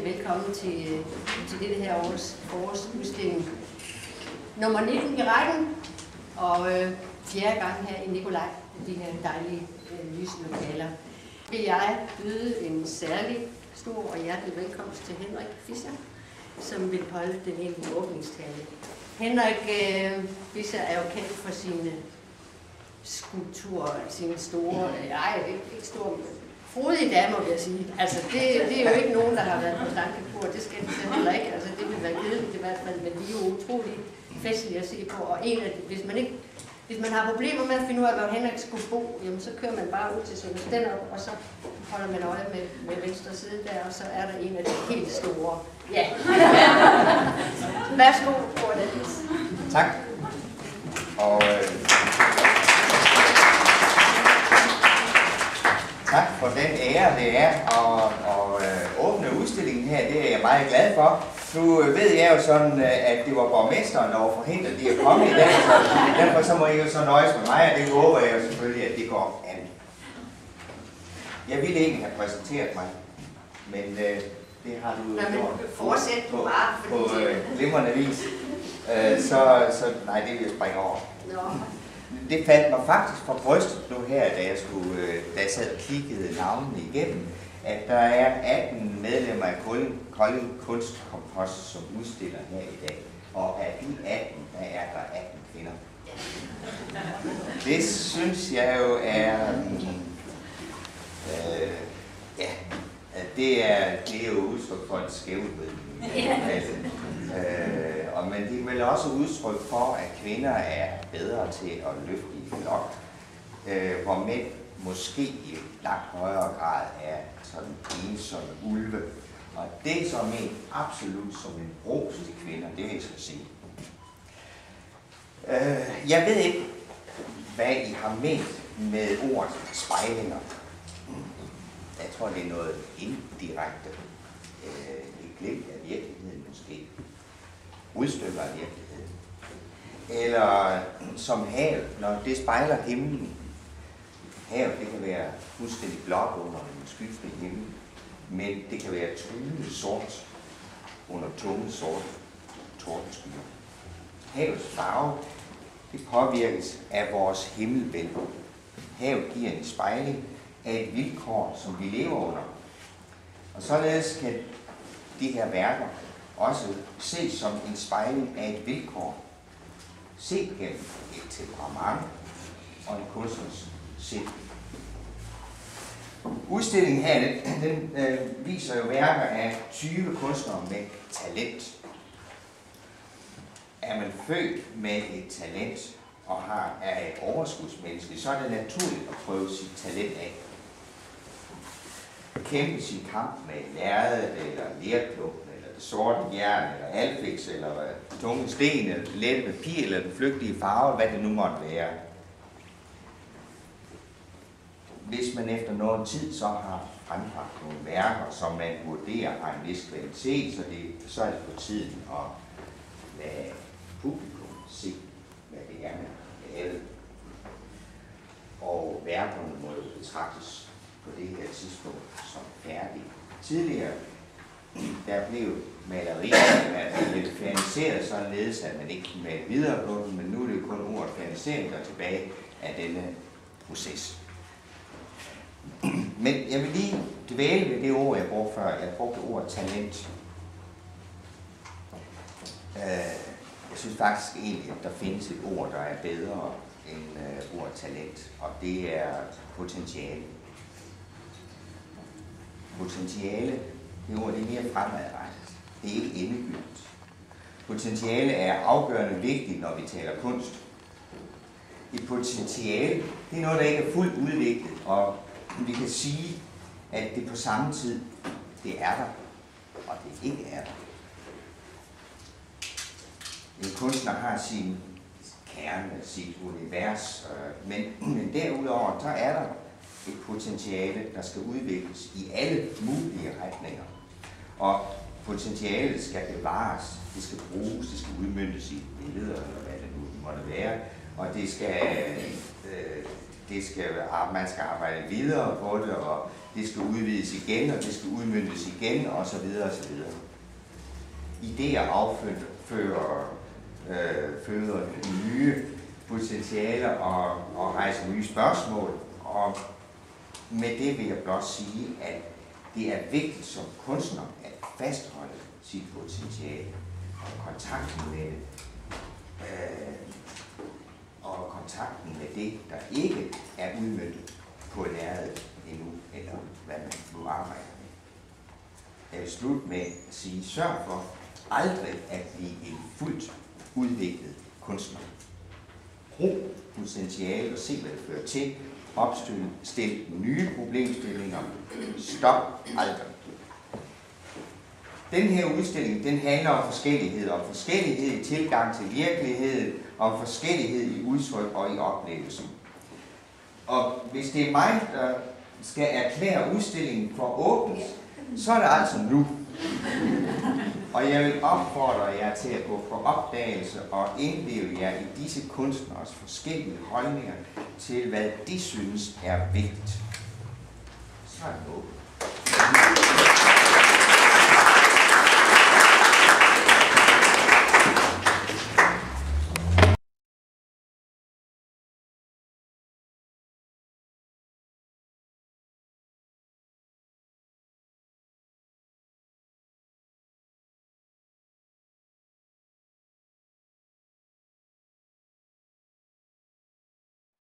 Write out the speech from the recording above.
velkommen til dette her forårsudstilling. Nummer 19 i rækken, og fjerde gang her i Nikolaj, de her dejlige lyslokaler. Vil jeg byde en særlig stor og hjertelig velkomst til Henrik Fischer, som vil holde den egentlige åbningstale. Henrik Fischer er jo kendt for sine skulpturer, sine store, ikke store, frodige damer, vil jeg sige. Altså, det er jo ikke nogen, der har været på slankekur, det skal de heller ikke. Altså, det vil være kedeligt i hvert fald, men de er jo utrolig festlige at se på. Og hvis man har problemer med at finde ud af, hvor Henrik skulle bo, jamen, så kører man bare ud til Sønder Stenderup, og så holder man øje med venstre side der, og så er der en af de helt store. Ja. Værsgo, Cornelis. Tak. Og tak for den ære, det er at åbne udstillingen her. Det er jeg meget glad for. Nu ved jeg jo sådan, at det var borgmesteren, der var forhindret i at komme i dag, så derfor så må I jo så nøjes med mig, og det håber jeg jo selvfølgelig, at det går an. Jeg ville ikke have præsenteret mig, men det har du jo gjort på glimrende vis. Så nej, det vil jeg springe over. Det faldt mig faktisk for brystet nu her, da jeg sad og kiggede navnene igennem, at der er 18 medlemmer af Kolding Kunstkompost, som udstiller her i dag. Og af de 18, der er der 18 kvinder. Det synes jeg jo er... det er jo udtryk for en skævhed. Men det er vel også udtryk for, at kvinder er bedre til at løfte i flok, hvor mænd måske i langt højere grad er sådan ensomme ulve. Og det er så ment absolut som en ros til kvinder, det vil jeg skal sige. Jeg ved ikke, hvad I har ment med ordet spejlinger. Jeg tror, det er noget indirekte. Et glimt af virkeligheden måske. Udstykker af virkeligheden. Eller som hav, når det spejler himlen. Hav, det kan være fuldstændig blåt under en skyfri himmel, men det kan være truende sort under tunge sorte tordenskyer. Havets farve, det påvirkes af vores himmelbælte. Havet giver en spejling af et vilkår, som vi lever under. Og således kan de her værker også ses som en spejling af et vilkår, set gennem et temperament og en kunstners sind. Udstillingen her, den viser jo værker af 20 kunstnere med talent. Er man født med et talent og er et overskudsmenneske, så er det naturligt at prøve sit talent af. Kæmpe sin kamp med lærredet, eller lerklumpen, eller det sorte jern, eller alfiks, eller tunge sten, eller det lette papir, eller den flygtige farve, hvad det nu måtte være. Hvis man efter noget tid så har frembragt nogle værker, som man vurderer har en vis kvalitet, så er det på tiden at lade publikum se, hvad det er, man har lavet. Og værkerne må jo betragtes på det her tidspunkt som færdige. Tidligere, der blev malerier lidt ferniseret således, at man ikke kunne male videre på dem, men nu er det jo kun ordet fernisering, der er tilbage af denne proces. Men jeg vil lige dvæle ved det ord, jeg brugte før. Jeg brugte ordet talent. Jeg synes faktisk egentlig, at der findes et ord, der er bedre end ordet talent, og det er potentiale. Potentiale, det ord, det er mere fremadrettet. Det er ikke endegyldigt. Potentiale er afgørende vigtigt, når vi taler kunst. Et potentiale, det er noget, der ikke er fuldt udviklet, og vi kan sige, at det på samme tid, det er der, og det ikke er der. En kunstner har sin kerne, sit univers, men derudover, så er der et potentiale, der skal udvikles i alle mulige retninger. Og potentialet skal bevares, det skal bruges, det skal udmøntes i billeder, eller hvad det nu måtte være, og det skal man skal arbejde videre på det, og det skal udvides igen, og det skal udmøntes igen, osv. osv. Idéer føder nye potentialer og rejser nye spørgsmål, og med det vil jeg blot sige, at det er vigtigt som kunstner at fastholde sit potentiale og kontakten med det. Og kontakten med det, der ikke er udmøntet på lærredet endnu, eller hvad man nu arbejder med. Jeg vil slutte med at sige, sørg for aldrig at blive en fuldt udviklet kunstner. Brug potentiale og se, hvad det fører til. Opstil nye problemstillinger. Stop aldrig. Den her udstilling, den handler om forskellighed i tilgang til virkeligheden, om forskellighed i udtryk og i oplevelsen. Og hvis det er mig, der skal erklære udstillingen for åbent, så er det altså nu. Og jeg vil opfordre jer til at gå på opdagelse og indleve jer i disse kunstneres forskellige holdninger til, hvad de synes er vigtigt. Så er det åbent.